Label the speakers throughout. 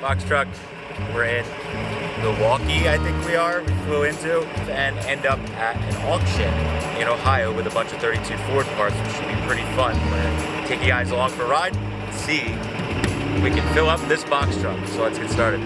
Speaker 1: Box truck, we're in Milwaukee, I think we are. We flew into and end up at an auction in Ohio with a bunch of 32 Ford parts, which should be pretty fun. We're gonna take you guys along for a ride and see if we can fill up this box truck. So let's get started.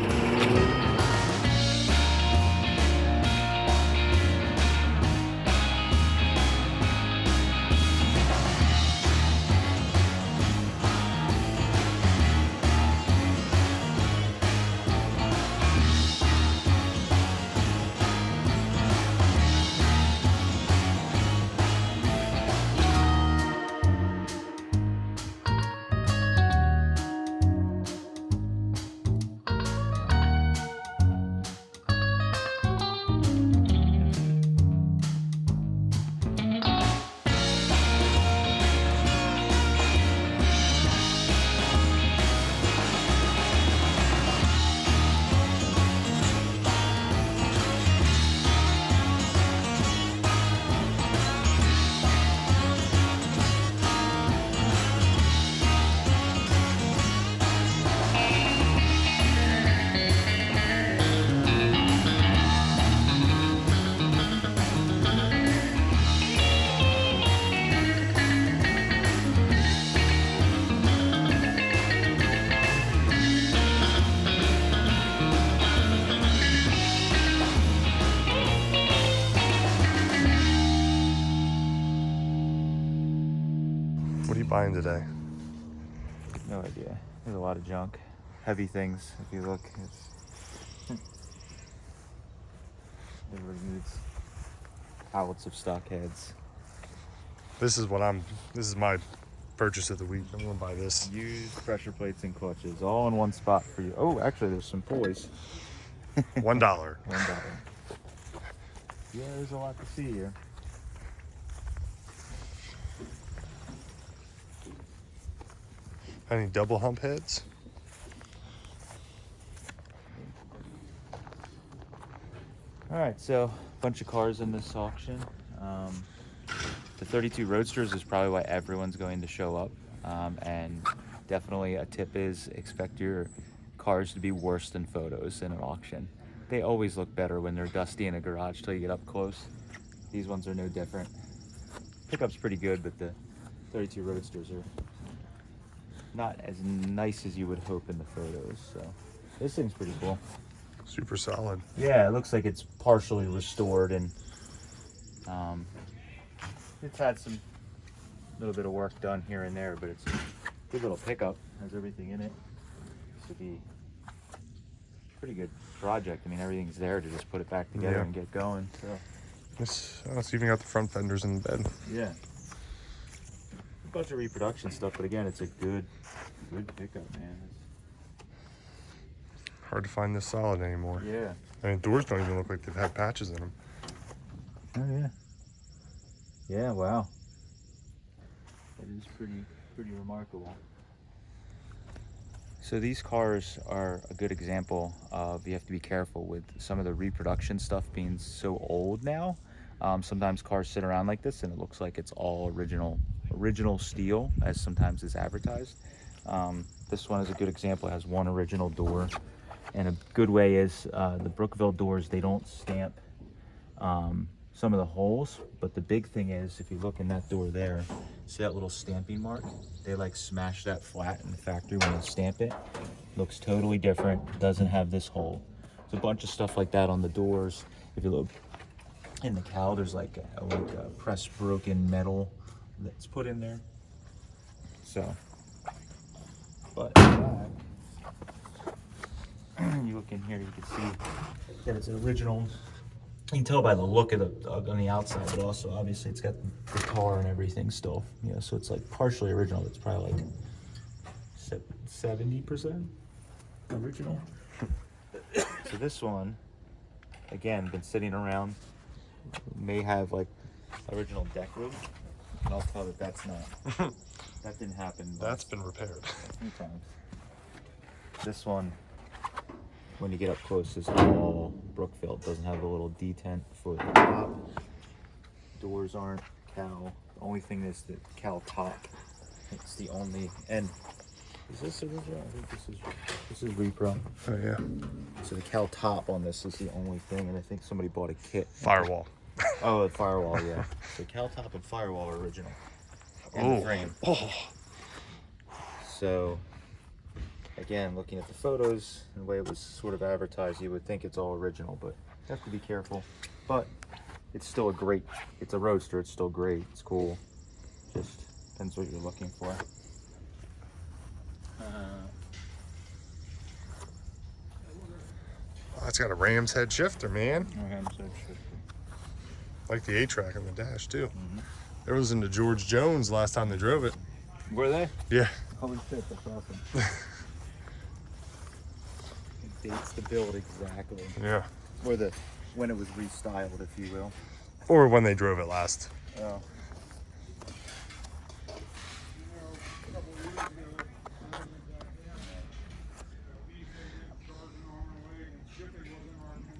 Speaker 2: What are you buying today?
Speaker 1: No idea. There's a lot of junk. Heavy things, if you look. Everybody needs pallets of stock heads.
Speaker 2: This is my purchase of the week. I'm gonna buy this.
Speaker 1: Used pressure plates and clutches, all in one spot for you. Oh, actually, there's some toys.
Speaker 2: $1.
Speaker 1: $1. Yeah, there's a lot to see here.
Speaker 2: Any double hump heads?
Speaker 1: All right, so a bunch of cars in this auction. The 32 Roadsters is probably why everyone's going to show up. And definitely a tip is expect your cars to be worse than photos in an auction. They always look better when they're dusty in a garage till you get up close. These ones are no different. Pickup's pretty good, but the 32 Roadsters are not as nice as you would hope in the photos. So this thing's pretty cool.
Speaker 2: Super solid.
Speaker 1: Yeah, it looks like it's partially restored, and it's had some little bit of work done here and there, but it's a good little pickup. Has everything in it. Should be a pretty good project. I mean, everything's there to just put it back together and get going. So
Speaker 2: It's even got the front fenders in the bed.
Speaker 1: yeah, a bunch of reproduction stuff, but again, it's a good pickup, man.
Speaker 2: Hard to find this solid anymore.
Speaker 1: Yeah.
Speaker 2: I mean, doors don't even look like they've had patches in them.
Speaker 1: Oh yeah. Yeah. Wow. That is pretty remarkable. So these cars are a good example of you have to be careful with some of the reproduction stuff being so old now. Sometimes cars sit around like this and it looks like it's all original steel, as sometimes is advertised. This one is a good example. It has one original door. And a good way is the Brookville doors, they don't stamp some of the holes, but the big thing is if you look in that door there, see that little stamping mark? They like smash that flat in the factory when they stamp it. Looks totally different, doesn't have this hole. There's a bunch of stuff like that on the doors. If you look in the cowl, there's like a pressed broken metal that's put in there. So, but you look in here, you can see that it's an original. You can tell by the look of it on the outside, but also obviously it's got the tar and everything still. You know, so it's like partially original. It's probably like 70% original. So this one, again, been sitting around. May have like original deck wood, and I'll tell that that's not. That didn't happen.
Speaker 2: That's been repaired
Speaker 1: a few times. This one, when you get up close, is all Brookville. It doesn't have a little detent for the top. Doors aren't cowl. Only thing is the cowl top. It's the only, and is this original? I think this is repro.
Speaker 2: Oh yeah.
Speaker 1: So the cowl top on this is the only thing, and I think somebody bought a kit.
Speaker 2: Firewall.
Speaker 1: Oh, the firewall, yeah. So cowl top and firewall are original. And the frame.
Speaker 2: Oh.
Speaker 1: So again, looking at the photos and the way it was sort of advertised, you would think it's all original, but you have to be careful. But it's still it's a Roadster, it's still great, it's cool. Just depends what you're looking for.
Speaker 2: Oh, it's got a Ram's head shifter, man. Like the 8-track on the dash too. There was into George Jones last time they drove it.
Speaker 1: Were they?
Speaker 2: Yeah.
Speaker 1: Holy shit, that's awesome. It dates the build exactly.
Speaker 2: Yeah.
Speaker 1: Or when it was restyled, if you will.
Speaker 2: Or when they drove it last.
Speaker 1: Oh.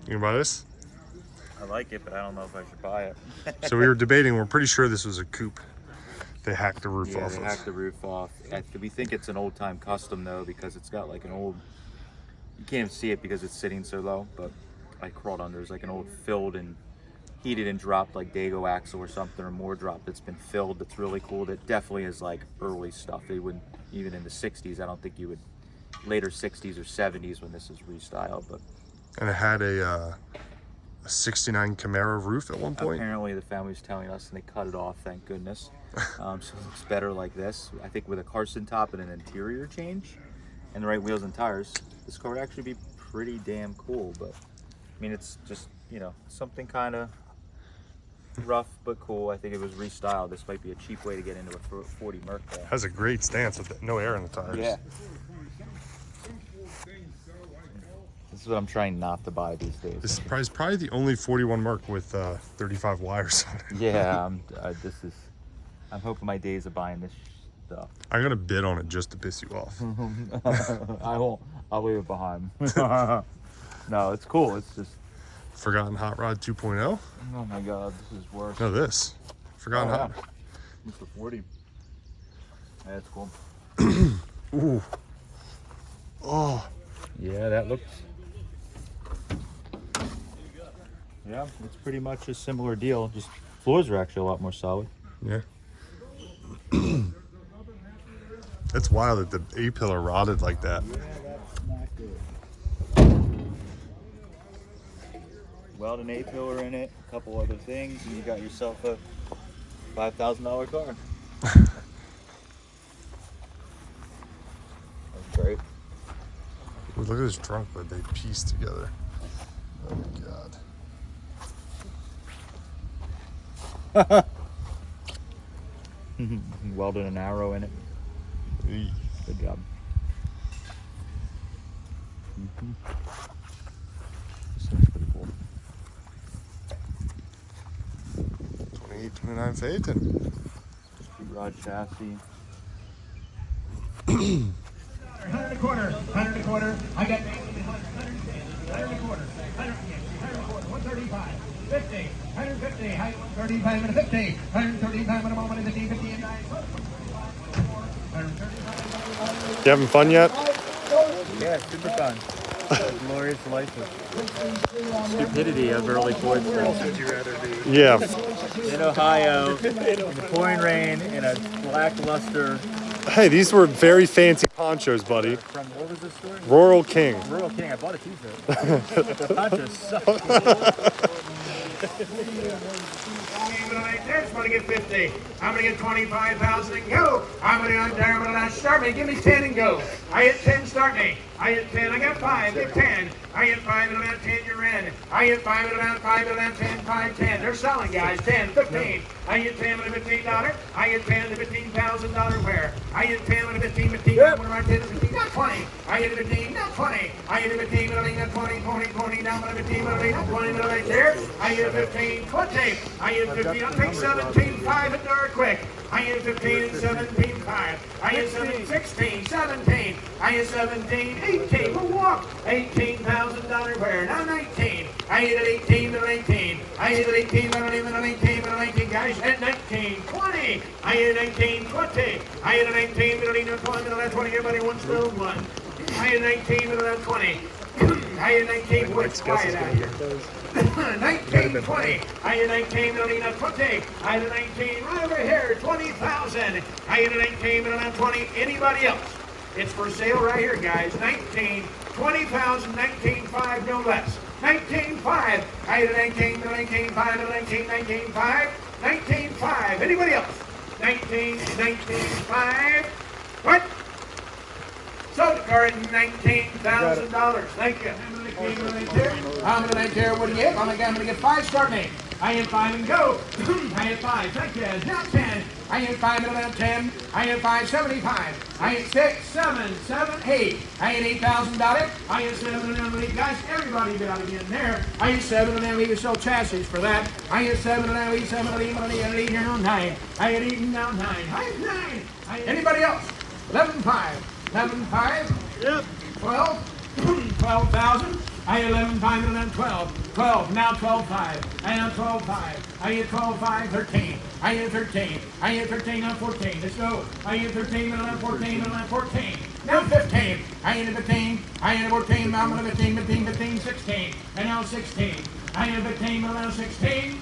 Speaker 2: You gonna buy this?
Speaker 1: I like it, but I don't know if I should buy it.
Speaker 2: So we were debating, we're pretty sure this was a coupe. They hacked the roof off
Speaker 1: they
Speaker 2: of.
Speaker 1: hacked the roof off. We think it's an old time custom though, because it's got like an old, you can't see it because it's sitting so low, but I crawled under. There's like an old filled and heated and dropped like Dago axle or something, or more dropped that's been filled. That's really cool. That definitely is like early stuff. They wouldn't, even in the 60s, I don't think you would, later 60s or 70s when this is restyled, but.
Speaker 2: And it had a 69 Camaro roof at one point.
Speaker 1: Apparently the family was telling us, and they cut it off, thank goodness. So it looks better like this. I think with a Carson top and an interior change and the right wheels and tires, this car would actually be pretty damn cool. But I mean, it's just, you know, something kind of rough but cool. I think it was restyled. This might be a cheap way to get into a 40 Merc there.
Speaker 2: Has a great stance with no air in the tires.
Speaker 1: Yeah. This is what I'm trying not to buy these days.
Speaker 2: This is probably the only 41 Merc with 35 wires on it.
Speaker 1: Yeah, I'm hoping my days of buying this stuff.
Speaker 2: I'm gonna bid on it just to piss you off.
Speaker 1: I won't. I'll leave it behind. No, it's cool. It's just.
Speaker 2: Forgotten Hot Rod 2.0.
Speaker 1: Oh my God, this is worse.
Speaker 2: No, this. Forgotten Hot.
Speaker 1: Mr. 40. Yeah, that's cool.
Speaker 2: Ooh. Oh.
Speaker 1: Yeah, that looks. Yeah, it's pretty much a similar deal. Just floors are actually a lot more solid.
Speaker 2: Yeah. It's wild that the A-pillar rotted like that.
Speaker 1: Yeah, that's not good. Weld an A-pillar in it, a couple other things, and you got yourself a $5,000 car. That's great.
Speaker 2: Ooh, look at this trunk that they pieced together. Oh my God.
Speaker 1: Welded an arrow in it.
Speaker 2: Eey.
Speaker 1: Good job. This looks pretty cool.
Speaker 2: 28, 29 Phaeton.
Speaker 1: Street rod chassis.
Speaker 3: 100 and a quarter, 100 and a quarter. I got 100 and a quarter, 100 and a quarter, 135, 50, 150, height 135 and a 50, 135 and a moment, 50, 50 and 9.
Speaker 2: You having fun yet?
Speaker 1: Yeah, super fun. Glorious life of stupidity of early Ford stuff.
Speaker 2: Yeah.
Speaker 1: In Ohio, in the pouring rain, in a lackluster.
Speaker 2: Hey, these were very fancy ponchos, buddy.
Speaker 1: From, what was this store?
Speaker 2: Royal King.
Speaker 1: Royal King. I bought a t-shirt. The ponchos suck.
Speaker 3: I'm gonna get 50. I'm gonna get 25,000 and go. I'm gonna start me. Give me 10 and go. I hit 10, start me. I hit 10. I got 5. Get 10. I hit 5 and about 10. You're in. I hit 5 and about 5 and about 10. 5, 10. They're selling, guys. 10, 15. I hit 10 with a $15. I hit 10 with a $15,000 wear. I hit 10 with a 15. Yep. What about 10 with 15? Not 20. I hit a 15. Not 20. I hit a 15 with a 20. 20. Down with a 15 with a 20 right there. I hit a 15. 20. I hit 15. I'll take 17. 5 at door quick. I hit 15 and 17, 5. I hit 17, 16, 17. I hit 17, 18. We'll walk. $18,000 wear. Now 19. I hit 18 and 18. I hit 18 and 18 and 18. guys, at 1920. I hit 1920. I hit a 19, middle of 20, middle of 20. Everybody wants to know one. I hit 19, middle of 20. I hit 19, boy, it's quiet out here. 1920. I hit 19, middle of 20. I hit a 19, right over here, 20,000. I hit a 19, middle of 20. Anybody else? It's for sale right here, guys. 19, 20,000, 19.5, no less. 19.5. I hit a 19, middle 19.5, middle 19, 19.5, 19.5. Anybody else? 19, 19.5. What? Sold the car at $19,000. Thank you. I'm gonna care what do you get? I'm gonna get 5. Start me. I hit 5 and go. I hit 5. Thank you. Now 10. I hit 5 and about 10. I hit 5, 75. I hit 6, 7, 8. I hit $8,000. I hit 7 and now 8. Guys, everybody got to get in there. I hit 7 and now 8. We sell chassis for that. I hit 7 and now 8, 7 and 8, 8 now 9. I hit 8 and now 9. I hit 9. Anybody else? 11.5. 11.5. Yep. 12. 12,000. I hit 11.5 and then 12. 12. Now 12.5. I hit 12.5. I hit 12.5. 13. I hit 13. I hit 13. Now 14. Let's go. I hit 13 and then 14 and then 14. Now 15. I hit 15. I hit 14. Now I'm going to 15, 16. And now 16. I hit 15 and now 16.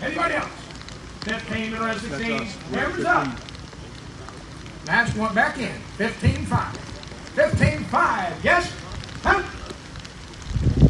Speaker 3: Anybody else? 15 and now 16. Cameras up. Last one back in. 15.5. 15.5. Yes? Huh?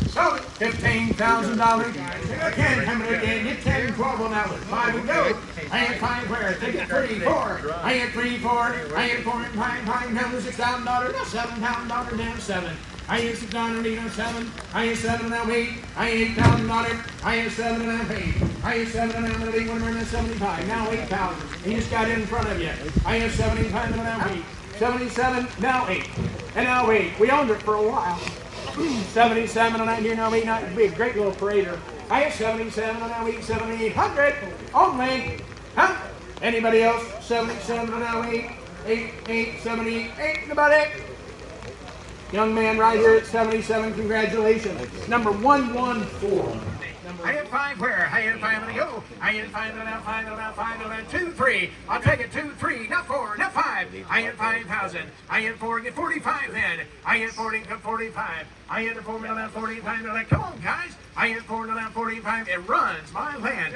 Speaker 3: So $15,000. Again, coming again. Hit 10, 12 on that one. 5 and go. I hit 5 where? Take it 3, 4. I hit 3, 4. I hit 4 and 5 down to $6,000. Now $7,000 down 7. I hit $6,000 down 7. I hit 7 and now 8. I hit $8,000. I hit 7 and now 8. I hit 7 and now 8. When we're in 75. Now 8,000. He just got in front of you. I hit 75 and now 8. 77, now 8. And now 8. We owned it for a while. 77 and 90, now 8, it'd be a great little parader. I have 77 and now 8, 7,800 only. Huh? Anybody else? 77 and now 8, 78. Anybody? Young man right here at 77, congratulations. Number 114. I hit 5 where? I hit 5 and go. I hit 5 and out 5 and out 5 and out 2, 3. I'll take it 2, 3, not 4, not 5. I hit 5,000. I hit 4, get 45 then. I hit 40, got 45. I hit 4 and out 45 and like, come on guys. I hit 4 and out 45. It runs my land.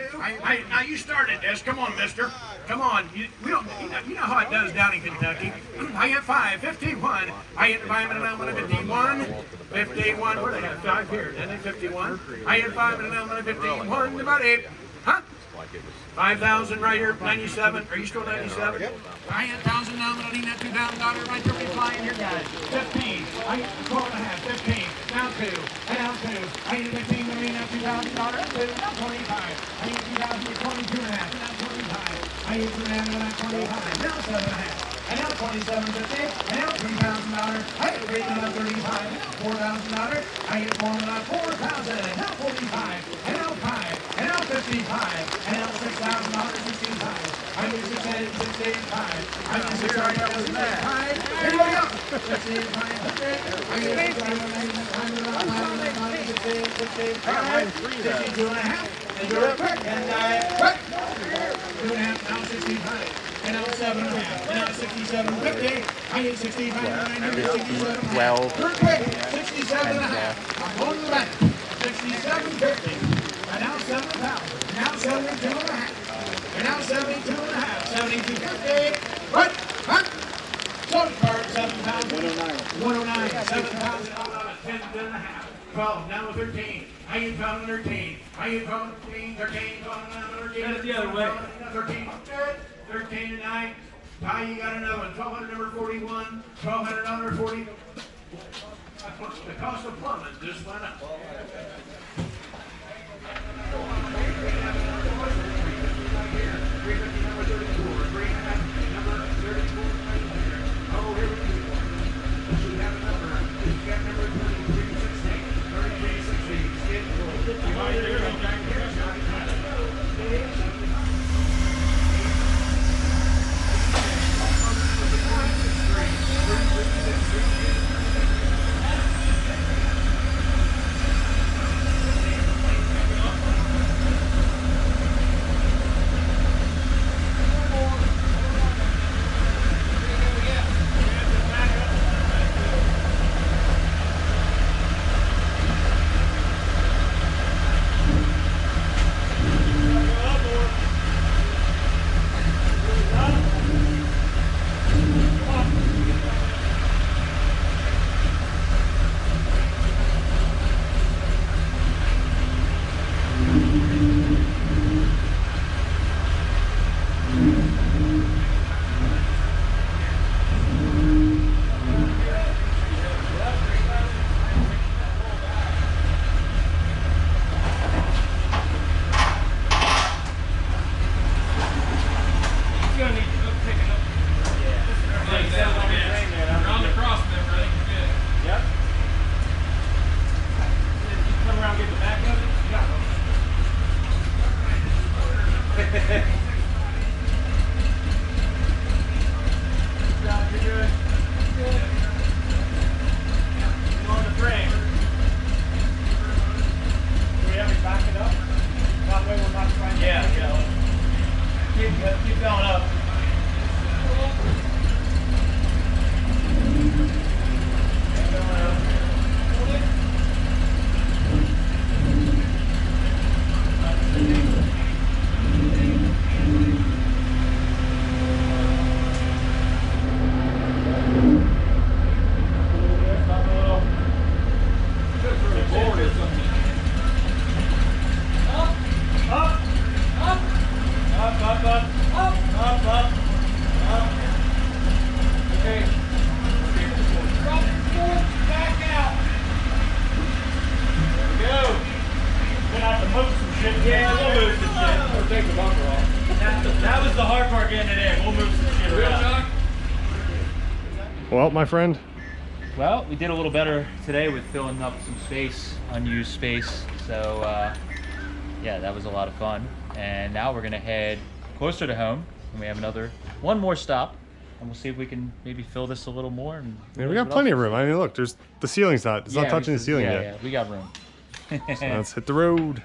Speaker 3: Now you started this. Come on, mister. Come on. You know how it does down in Kentucky. I hit 5, 51. I hit 5 and out 51. 51. Where they have 5 here? Then they 51. I hit 5 and out 51. About 8. Huh? 5,000 right here, 97. Are you still 97? Yep. I hit 1,000 now, but I need that $2,000 right there. We flying here, guys. 15. I hit 12 and a half. 15. Now 2. And now 2. I hit 15. I need that $2,000. Now 25. I hit 2,000. 22 and a half. Now 25. I hit 2 and a half. Now 25. Now 7 and a half. And now 27.50. And now $3,000. I hit 3 and now 35. $4,000. I hit 4 and now 4,000. And now 45. And now 5. And now 55. And now $6,000. 65. I hit 685. I hit 685. Anybody else? 685. I hit 62 and a half. And you're quick. And quick. 2 and a half. Now 65. And now 7 and a half. And now 67.50. I hit 65 and 67.
Speaker 1: Well,
Speaker 3: You're quick. 67 and a half. I'm on the back. 67.50. And now 7,000. Now 72 and a half. And now 72 and a half. 72.50. What? Huh? Sold card 7,000. 109. 7,000. 10 and a half. 12. Now 13. I hit 12 and 13. I hit 12 and 13. 13. 12 and 13. That's the other way. 13. 13 and 9. Now you got another one. 1,200 number 41. 1,200 number 40. The cost of plumbing just went up.
Speaker 2: Well, my friend.
Speaker 1: Well, we did a little better today with filling up some space, unused space. So yeah, that was a lot of fun. And now we're gonna head closer to home, and we have one more stop, and we'll see if we can maybe fill this a little more. And
Speaker 2: Yeah, we got plenty of room. I mean, look, the ceiling's it's not touching the ceiling yet.
Speaker 1: Yeah, we got room.
Speaker 2: So let's hit the road.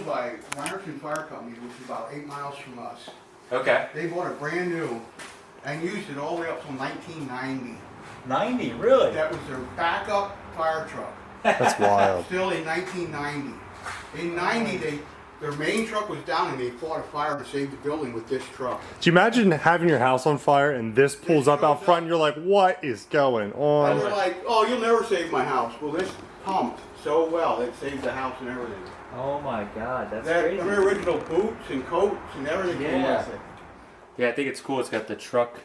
Speaker 4: By Ryerson Fire Company, which is about 8 miles from us.
Speaker 1: Okay.
Speaker 4: They bought it brand new and used it all the way up till 1990.
Speaker 1: 90, really?
Speaker 4: That was their backup fire truck.
Speaker 2: That's wild.
Speaker 4: Still in 1990. In 90, their main truck was down and they fought a fire to save the building with this truck.
Speaker 2: Do you imagine having your house on fire and this pulls up out front and you're like, what is going
Speaker 4: And
Speaker 2: on?
Speaker 4: they're like, oh, you'll never save my house. Well, this pumped so well, it saved the house and everything.
Speaker 1: Oh my God, that's
Speaker 4: That
Speaker 1: crazy.
Speaker 4: original boots and coats and everything came
Speaker 1: Yeah.
Speaker 4: with it.
Speaker 1: Yeah, I think it's cool. It's got the truck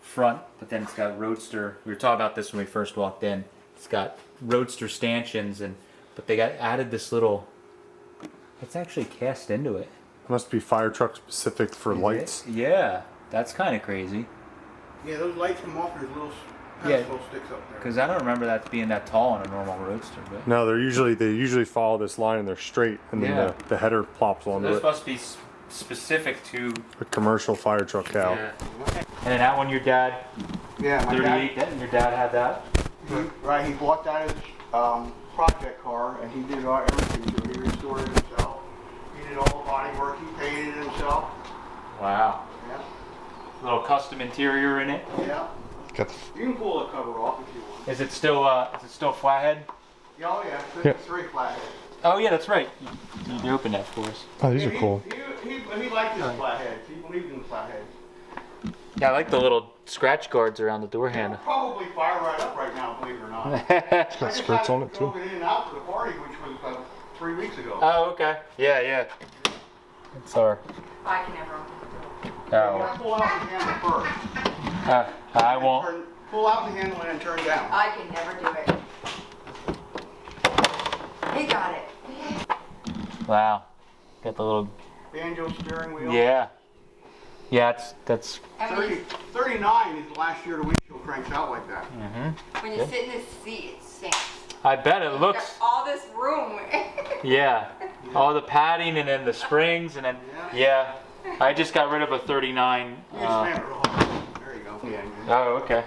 Speaker 1: front, but then it's got Roadster. We were talking about this when we first walked in. It's got Roadster stanchions, but they added this little. It's actually cast into it.
Speaker 2: Must be fire truck specific for lights.
Speaker 1: Yeah, that's kind of crazy.
Speaker 4: Yeah, those lights come off, there's little
Speaker 1: Yeah.
Speaker 4: pedestal sticks up there.
Speaker 1: Because I don't remember that being that tall on a normal Roadster. But
Speaker 2: No, they usually follow this line and they're straight, and then
Speaker 1: Yeah.
Speaker 2: the header plops onto
Speaker 1: those
Speaker 2: it.
Speaker 1: must be specific to.
Speaker 2: A commercial fire truck cow.
Speaker 1: Yeah. And then that one, your dad,
Speaker 4: Yeah, my
Speaker 1: 38. Your dad had that.
Speaker 4: Right, he bought that as project car, and he did everything. So he restored it himself. He did all the body work. He painted it himself.
Speaker 1: Wow.
Speaker 4: Yeah,
Speaker 1: Little custom interior in it.
Speaker 4: yeah.
Speaker 2: Got the,
Speaker 4: You can pull the cover off if you want.
Speaker 1: Is it still flathead?
Speaker 4: Yeah, oh yeah, 53 flathead.
Speaker 1: Oh yeah, that's right. You opened that for us.
Speaker 2: oh, these
Speaker 4: Yeah,
Speaker 2: are cool.
Speaker 4: He liked his flatheads. He believed in flatheads.
Speaker 1: Yeah, I like the little scratch guards around the door handle.
Speaker 4: Probably fire right up right now, believe it or not.
Speaker 2: Got skirts on it too.
Speaker 4: I just had it in and out for the party, which was about 3 weeks ago.
Speaker 1: Oh, okay. Yeah. It's our.
Speaker 5: I can never open
Speaker 4: You
Speaker 1: Oh.
Speaker 4: gotta pull out the handle first.
Speaker 1: I won't.
Speaker 4: Pull out the handle and then turn down.
Speaker 5: I can never do it. He got it.
Speaker 1: Wow. Got the little.
Speaker 4: Banjo steering wheel.
Speaker 1: Yeah. Yeah, that's.
Speaker 5: I mean,
Speaker 4: 39 is the last year the windshield cranks out like that.
Speaker 5: when you sit in this seat, it stinks.
Speaker 1: I bet it
Speaker 5: You've
Speaker 1: looks.
Speaker 5: got all this room.
Speaker 1: Yeah. All the padding and then the springs and then. Yeah. I just got rid of a 39.
Speaker 4: You just slam it real hard. There you go. Yeah.
Speaker 1: Oh, okay.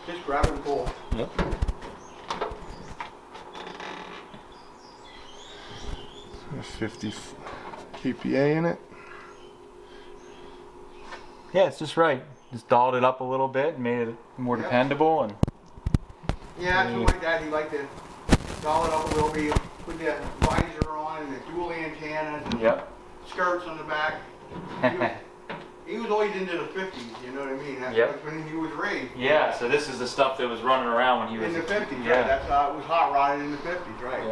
Speaker 4: Just grab it and pull.
Speaker 1: Yep.
Speaker 2: 50 kPa in it.
Speaker 1: Yeah, it's just right. Just dolled it up a little bit and made it more
Speaker 4: Yep.
Speaker 1: dependable and.
Speaker 4: Yeah, that's what my dad, he liked to doll it up a little bit, put that visor on and the dual antennas and
Speaker 1: Yep.
Speaker 4: skirts on the back. He was always into the 50s, you know what I mean? That's
Speaker 1: Yep.
Speaker 4: when he was raised.
Speaker 1: Yeah, so this is the stuff that was running around when he was
Speaker 4: In the 50s,
Speaker 1: Yeah.
Speaker 4: right? That's how it was hot rodded in the 50s, right?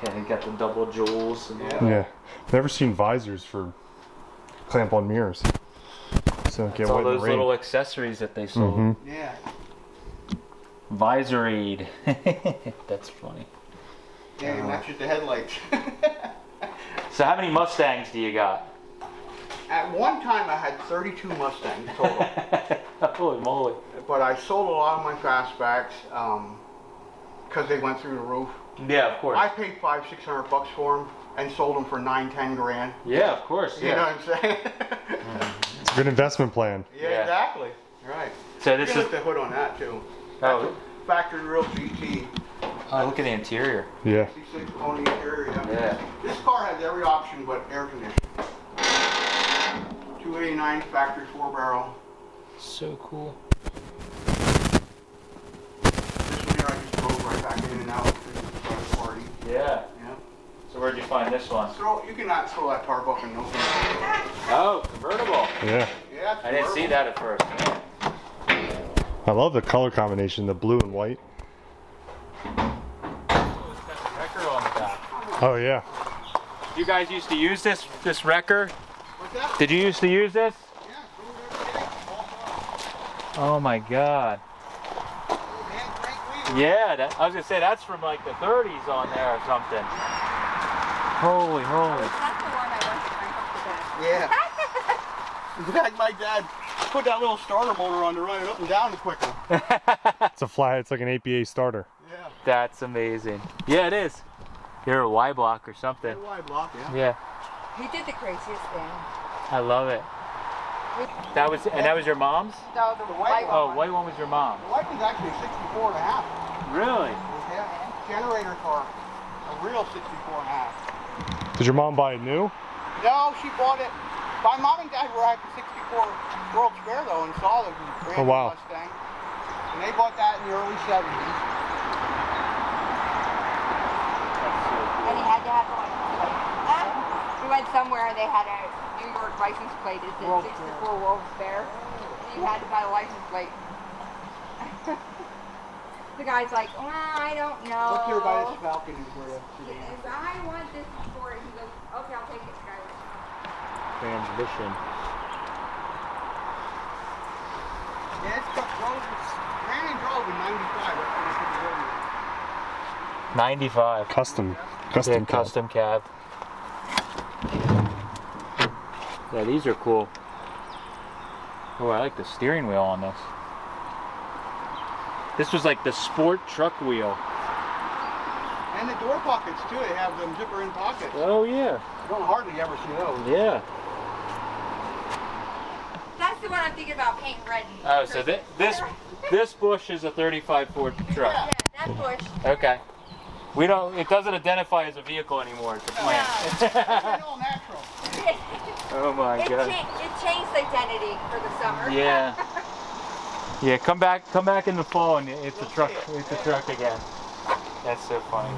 Speaker 1: Yeah, he got the double jewels and all
Speaker 4: Yeah.
Speaker 1: that.
Speaker 2: Yeah. Never seen visors for clamp on mirrors. So
Speaker 1: It's
Speaker 2: get
Speaker 1: all
Speaker 2: wet in
Speaker 1: those
Speaker 2: the rain.
Speaker 1: little accessories that they sold.
Speaker 2: Mhm.
Speaker 4: Yeah.
Speaker 1: Visor aid. That's funny.
Speaker 4: Yeah, it matches the headlights.
Speaker 1: So how many Mustangs do you got?
Speaker 4: At one time, I had 32 Mustangs total.
Speaker 1: Holy moly.
Speaker 4: But I sold a lot of my fastbacks because they went through the roof.
Speaker 1: Yeah, of course.
Speaker 4: I paid $500-600 for them and sold them for $9-10 grand.
Speaker 1: Yeah, of course.
Speaker 4: You know what I'm saying?
Speaker 2: It's a good investment plan.
Speaker 4: Yeah, exactly. Right.
Speaker 1: So this
Speaker 4: You
Speaker 1: is.
Speaker 4: look at the hood on that too.
Speaker 1: Oh.
Speaker 4: Factory real GT.
Speaker 1: Oh, look at the interior.
Speaker 2: Yeah.
Speaker 4: 66 on the interior.
Speaker 1: Yeah.
Speaker 4: This car has every option but air conditioning. 289 factory 4-barrel.
Speaker 1: So cool.
Speaker 4: This one here I just drove right back in and out to the party.
Speaker 1: Yeah.
Speaker 4: Yeah.
Speaker 1: So where'd you find this one?
Speaker 4: You cannot throw that tarp up and no.
Speaker 1: Oh, convertible.
Speaker 2: Yeah.
Speaker 4: Yeah.
Speaker 1: I didn't see that at first. Yeah.
Speaker 2: I love the color combination, the blue and white.
Speaker 1: Wrecker on the back.
Speaker 2: Oh yeah.
Speaker 1: You guys used to use this wrecker?
Speaker 4: What's that?
Speaker 1: Did you used to use this?
Speaker 4: Yeah. Throw it everything.
Speaker 1: Oh my God.
Speaker 4: Hand crank wheel.
Speaker 1: Yeah, I was gonna say that's from like the 30s on there or something. Holy.
Speaker 5: That's the one I want to crank up the back.
Speaker 4: Yeah. In fact, my dad put that little starter motor on to run it up and down quicker.
Speaker 2: It's a flat. It's like an 8BA starter.
Speaker 4: Yeah.
Speaker 1: That's amazing. Yeah, it is. You're a Y block or something.
Speaker 4: Wide block, yeah.
Speaker 1: Yeah,
Speaker 5: He did the craziest thing.
Speaker 1: I love it. That was your mom's?
Speaker 5: No, the white
Speaker 1: Oh,
Speaker 5: one.
Speaker 1: white one was your mom.
Speaker 4: The white one's actually 64 and a half.
Speaker 1: Really?
Speaker 4: Yeah. Generator car. A real 64 and a half.
Speaker 2: Did your mom buy it new?
Speaker 4: No, she bought it. My mom and dad were at the 64 World's Fair though and saw the brand new
Speaker 2: wow.
Speaker 4: Mustang. And they bought that in the early 70s.
Speaker 5: And he had to have a license plate. We went somewhere and they had a New York license plate. It said
Speaker 4: World's
Speaker 5: 64 World's Fair. And you had to buy a license plate. The guy's like, well, I don't know.
Speaker 4: Look here by this Falcon for you.
Speaker 5: If I want this sport, he goes, okay, I'll take it, guys.
Speaker 1: Transmission.
Speaker 4: Yeah, it's ran and drove in 95. That's when I took the road.
Speaker 1: 95.
Speaker 2: Custom.
Speaker 1: Yeah, custom cab. Yeah, these are cool. Oh, I like the steering wheel on this. This was like the sport truck wheel.
Speaker 4: And the door pockets too. They have them zipper in pockets.
Speaker 1: Oh yeah.
Speaker 4: You don't hardly ever see those.
Speaker 1: Yeah.
Speaker 5: That's the one I'm thinking about painting red.
Speaker 1: Oh, so this bush is a 35 Ford truck.
Speaker 5: Yeah, that bush.
Speaker 1: Okay. It doesn't identify as a vehicle anymore. It's a plant.
Speaker 4: It's all natural.
Speaker 1: Oh my God.
Speaker 5: It changed identity for the summer.
Speaker 1: Yeah. Yeah, come back in the fall and it's a truck again. That's so funny.